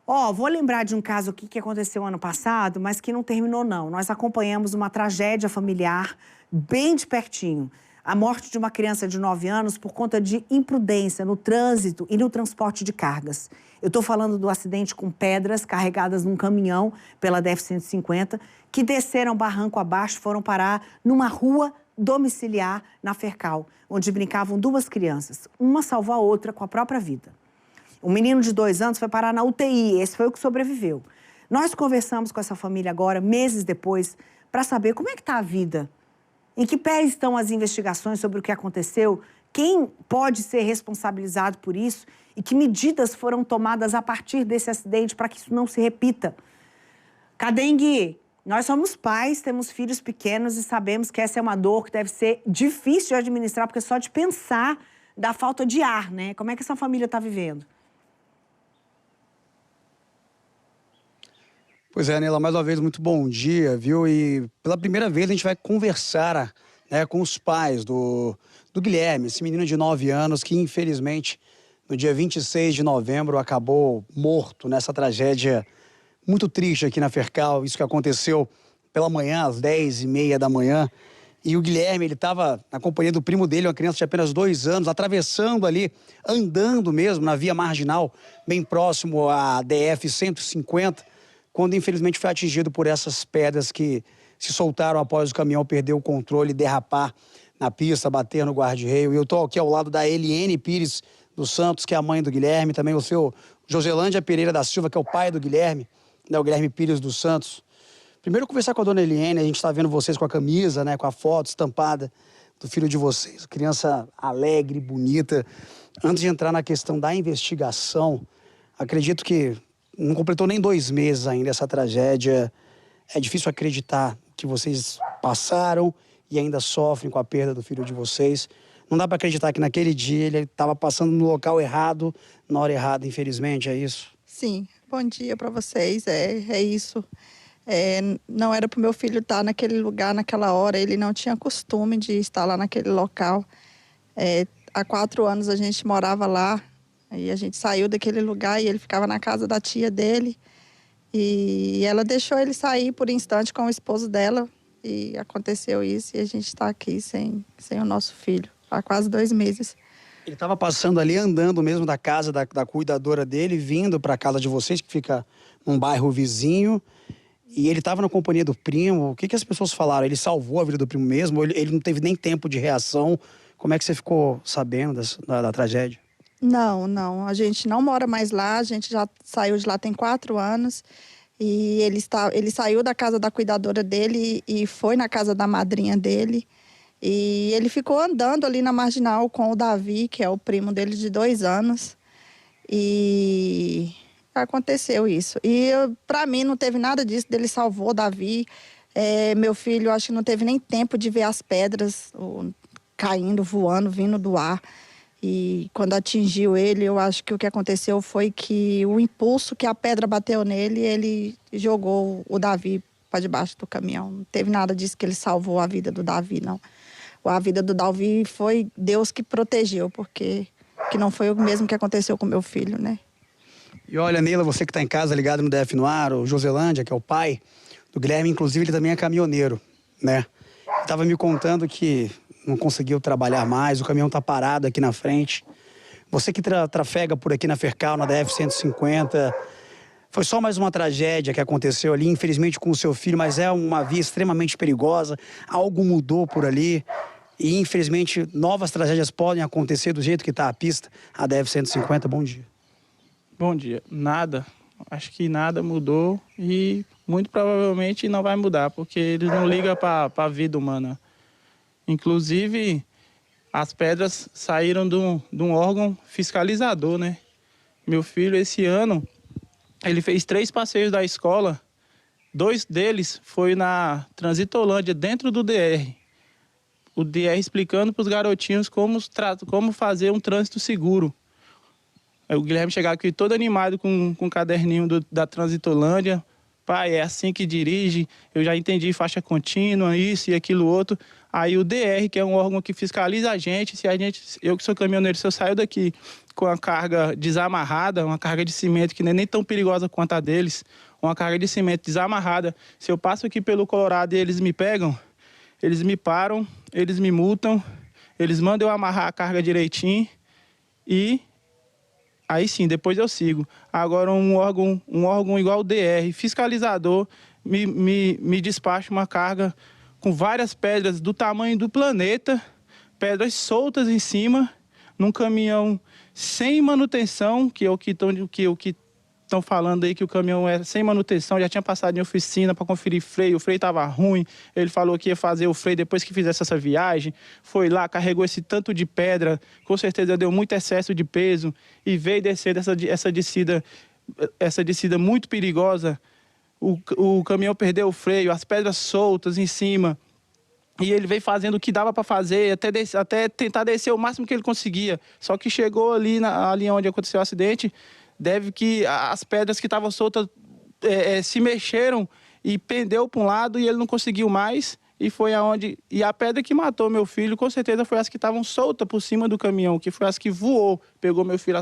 Ó, vou lembrar de um caso aqui que aconteceu ano passado, mas que não terminou, não. Nós acompanhamos uma tragédia familiar bem de pertinho. A morte de uma criança de 9 anos por conta de imprudência no trânsito e no transporte de cargas. Eu estou falando do acidente com pedras carregadas num caminhão pela DF-150, que desceram barranco abaixo e foram parar numa rua domiciliar na Fercal, onde brincavam duas crianças. Uma salvou a outra com a própria vida. Um menino de 2 anos foi parar na UTI, esse foi o que sobreviveu. Nós conversamos com essa família agora, meses depois, para saber como é que está a vida. Em que pé estão as investigações sobre o que aconteceu, quem pode ser responsabilizado por isso e que medidas foram tomadas a partir desse acidente para que isso não se repita. Cadengue, nós somos pais, temos filhos pequenos e sabemos que essa é uma dor que deve ser difícil de administrar, porque só de pensar da falta de ar, né? Como é que essa família está vivendo? Pois é, Nela, mais uma vez, muito bom dia, viu? E pela primeira vez a gente vai conversar, né, com os pais do Guilherme, esse menino de 9 anos que, infelizmente, no dia 26 de novembro acabou morto nessa tragédia muito triste aqui na Fercal. Isso que aconteceu pela manhã, às 10h30 da manhã. E o Guilherme, ele estava na companhia do primo dele, uma criança de apenas 2 anos, atravessando ali, andando mesmo na via marginal, bem próximo à DF-150, quando infelizmente foi atingido por essas pedras que se soltaram após o caminhão perder o controle e derrapar na pista, bater no guarda-reio. E eu estou aqui ao lado da Eliene Pires dos Santos, que é a mãe do Guilherme, também o seu Joselândia Pereira da Silva, que é o pai do Guilherme, né, o Guilherme Pires dos Santos. Primeiro conversar com a dona Eliene, a gente está vendo vocês com a camisa, né, com a foto estampada do filho de vocês. Criança alegre, bonita. Antes de entrar na questão da investigação, acredito que não completou nem 2 meses ainda essa tragédia. É difícil acreditar que vocês passaram e ainda sofrem com a perda do filho de vocês. Não dá para acreditar que naquele dia ele estava passando no local errado, na hora errada, infelizmente, é isso? Sim, bom dia para vocês, é isso. Não era para o meu filho estar naquele lugar, naquela hora, ele não tinha costume de estar lá naquele local. Há 4 anos a gente morava lá, aí a gente saiu daquele lugar e ele ficava na casa da tia dele. E ela deixou ele sair por instante com o esposo dela e aconteceu isso e a gente está aqui sem o nosso filho há quase 2 meses. Ele estava passando ali, andando mesmo da casa da cuidadora dele, vindo para a casa de vocês, que fica num bairro vizinho, e ele estava na companhia do primo. O que as pessoas falaram? Ele salvou a vida do primo mesmo? Ele não teve nem tempo de reação? Como é que você ficou sabendo da tragédia? Não, a gente não mora mais lá, a gente já saiu de lá tem 4 anos e ele saiu da casa da cuidadora dele e foi na casa da madrinha dele e ele ficou andando ali na marginal com o Davi, que é o primo dele de 2 anos, e aconteceu isso. E para mim não teve nada disso, dele salvou o Davi. Meu filho acho que não teve nem tempo de ver as pedras caindo, voando, vindo do ar. E quando atingiu ele, eu acho que o que aconteceu foi que o impulso que a pedra bateu nele, ele jogou o Davi para debaixo do caminhão. Não teve nada disso que ele salvou a vida do Davi, não. A vida do Davi foi Deus que protegeu, porque que não foi o mesmo que aconteceu com meu filho, né? E olha, Neila, você que está em casa ligado no DF no ar, o Joselândia, que é o pai do Guilherme, inclusive ele também é caminhoneiro, né? Estava me contando que não conseguiu trabalhar mais, o caminhão está parado aqui na frente. Você que trafega por aqui na Fercal, na DF-150, foi só mais uma tragédia que aconteceu ali, infelizmente com o seu filho, mas é uma via extremamente perigosa, algo mudou por ali e infelizmente novas tragédias podem acontecer do jeito que está a pista, a DF-150. Bom dia. Bom dia. Nada, acho que nada mudou e muito provavelmente não vai mudar, porque eles não ligam para a vida humana. Inclusive, as pedras saíram de um órgão fiscalizador, né? Meu filho, esse ano, ele fez 3 passeios da escola. 2 deles foi na Transitolândia, dentro do DR. O DR explicando para os garotinhos como fazer um trânsito seguro. Aí o Guilherme chegava aqui todo animado com um caderninho da Transitolândia. Pai, é assim que dirige, eu já entendi faixa contínua, isso e aquilo outro. Aí o DR, que é um órgão que fiscaliza a gente, eu que sou caminhoneiro, se eu saio daqui com a carga desamarrada, uma carga de cimento que não é nem tão perigosa quanto a deles, uma carga de cimento desamarrada, se eu passo aqui pelo Colorado e eles me pegam, eles me param, eles me multam, eles mandam eu amarrar a carga direitinho e aí sim, depois eu sigo. Agora um órgão igual o DR, fiscalizador, me despacha uma carga com várias pedras do tamanho do planeta, pedras soltas em cima, num caminhão sem manutenção, que é o que estão falando aí, que o caminhão é sem manutenção, já tinha passado em oficina para conferir freio, o freio estava ruim, ele falou que ia fazer o freio depois que fizesse essa viagem, foi lá, carregou esse tanto de pedra, com certeza deu muito excesso de peso, e veio descer essa descida muito perigosa. O caminhão perdeu o freio, as pedras soltas em cima, e ele veio fazendo o que dava para fazer, até tentar descer o máximo que ele conseguia. Só que chegou ali onde aconteceu o acidente, deve que as pedras que estavam soltas se mexeram e pendeu para um lado e ele não conseguiu mais. E foi aonde. E a pedra que matou meu filho, com certeza, foi as que estavam soltas por cima do caminhão, que foi as que voou, pegou meu filho,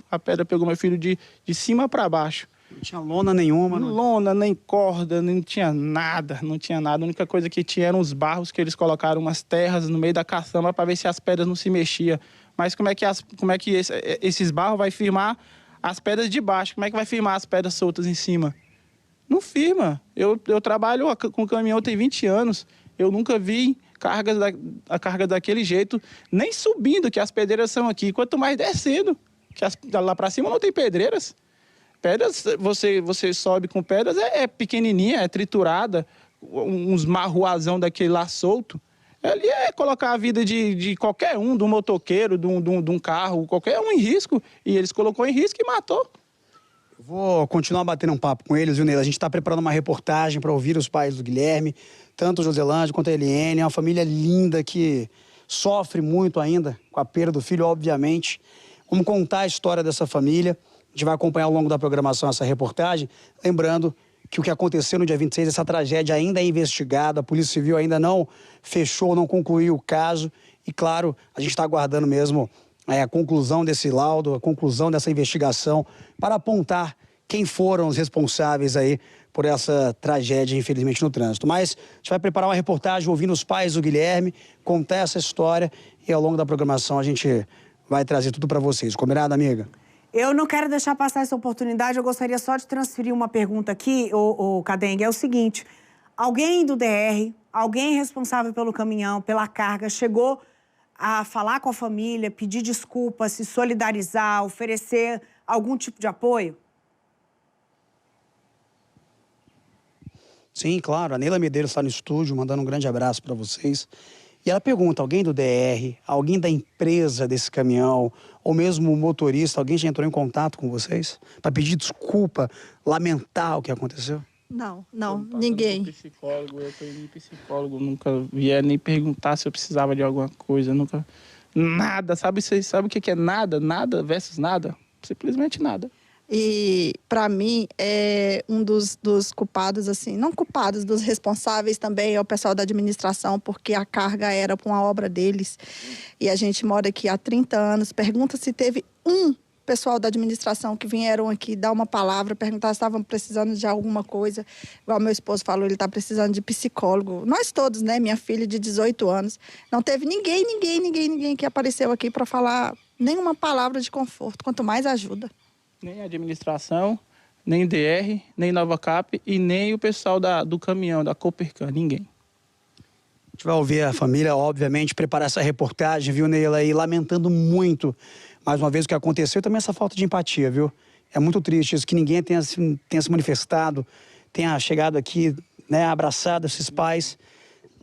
a pedra pegou meu filho de cima para baixo. Não tinha lona nenhuma, não? Lona, nem corda, não tinha nada, não tinha nada. A única coisa que tinha eram os barros que eles colocaram, umas terras no meio da caçamba para ver se as pedras não se mexiam. Mas como é que esses barros vai firmar as pedras de baixo? Como é que vai firmar as pedras soltas em cima? Não firma. Eu trabalho com caminhão tem 20 anos. Eu nunca vi a carga daquele jeito, nem subindo, que as pedreiras são aqui. Quanto mais descendo, que lá para cima não tem pedreiras. Pedras, você sobe com pedras, é pequenininha, é triturada, uns marruazão daquele lá solto. Ali é colocar a vida de qualquer um, de um motoqueiro, de um carro, qualquer um em risco. E eles colocou em risco e matou. Eu vou continuar batendo um papo com eles, viu, Neila? A gente está preparando uma reportagem para ouvir os pais do Guilherme, tanto o Joselândia quanto a Eliene. É uma família linda que sofre muito ainda com a perda do filho, obviamente. Vamos contar a história dessa família. A gente vai acompanhar ao longo da programação essa reportagem. Lembrando que o que aconteceu no dia 26, essa tragédia ainda é investigada, a Polícia Civil ainda não fechou, não concluiu o caso. E, claro, a gente está aguardando mesmo a conclusão desse laudo, a conclusão dessa investigação, para apontar quem foram os responsáveis aí por essa tragédia, infelizmente, no trânsito. Mas a gente vai preparar uma reportagem ouvindo os pais do Guilherme, contar essa história e, ao longo da programação, a gente vai trazer tudo para vocês. Combinado, amiga? Eu não quero deixar passar essa oportunidade, eu gostaria só de transferir uma pergunta aqui, o Cadengue, é o seguinte, alguém do DR, alguém responsável pelo caminhão, pela carga, chegou a falar com a família, pedir desculpa, se solidarizar, oferecer algum tipo de apoio? Sim, claro, a Neila Medeiros está no estúdio, mandando um grande abraço para vocês. E ela pergunta, alguém do DR, alguém da empresa desse caminhão, ou mesmo o motorista, alguém já entrou em contato com vocês? Para pedir desculpa, lamentar o que aconteceu? Não, ninguém. Eu tô indo em psicólogo, nunca vieram nem perguntar se eu precisava de alguma coisa, nunca... Nada, sabe o que é nada? Nada versus nada? Simplesmente nada. E, para mim, é um dos culpados, assim, não culpados, dos responsáveis também é o pessoal da administração, porque a carga era para uma obra deles. E a gente mora aqui há 30 anos. Pergunta se teve um pessoal da administração que vieram aqui dar uma palavra, perguntar se estavam precisando de alguma coisa. Igual meu esposo falou, ele está precisando de psicólogo. Nós todos, né? Minha filha de 18 anos. Não teve ninguém que apareceu aqui para falar nenhuma palavra de conforto, quanto mais ajuda. Nem a administração, nem DR, nem Nova Cap e nem o pessoal do caminhão, da Copercan, ninguém. A gente vai ouvir a família, obviamente, preparar essa reportagem, viu, Neila, aí lamentando muito, mais uma vez, o que aconteceu e também essa falta de empatia, viu? É muito triste isso, que ninguém tenha se manifestado, tenha chegado aqui, né, abraçado esses pais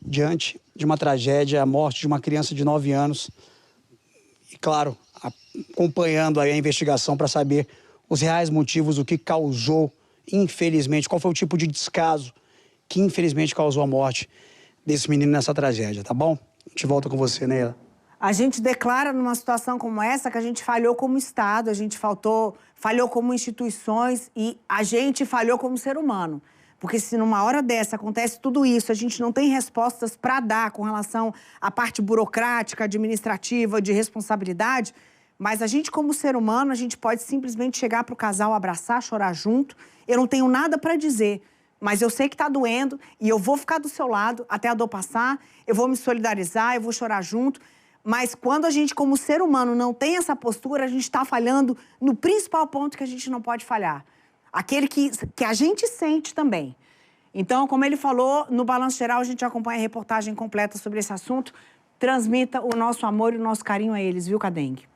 diante de uma tragédia, a morte de uma criança de 9 anos. E, claro, acompanhando aí a investigação para saber os reais motivos, o que causou, infelizmente, qual foi o tipo de descaso que, infelizmente, causou a morte desse menino nessa tragédia, tá bom? A gente volta com você, Neila. A gente declara numa situação como essa que a gente falhou como Estado, a gente falhou como instituições e a gente falhou como ser humano. Porque se numa hora dessa acontece tudo isso, a gente não tem respostas para dar com relação à parte burocrática, administrativa, de responsabilidade, mas a gente, como ser humano, a gente pode simplesmente chegar para o casal, abraçar, chorar junto. Eu não tenho nada para dizer, mas eu sei que está doendo e eu vou ficar do seu lado até a dor passar, eu vou me solidarizar, eu vou chorar junto. Mas quando a gente, como ser humano, não tem essa postura, a gente está falhando no principal ponto que a gente não pode falhar. Aquele que a gente sente também. Então, como ele falou, no Balanço Geral a gente acompanha a reportagem completa sobre esse assunto. Transmita o nosso amor e o nosso carinho a eles, viu, Cadengue?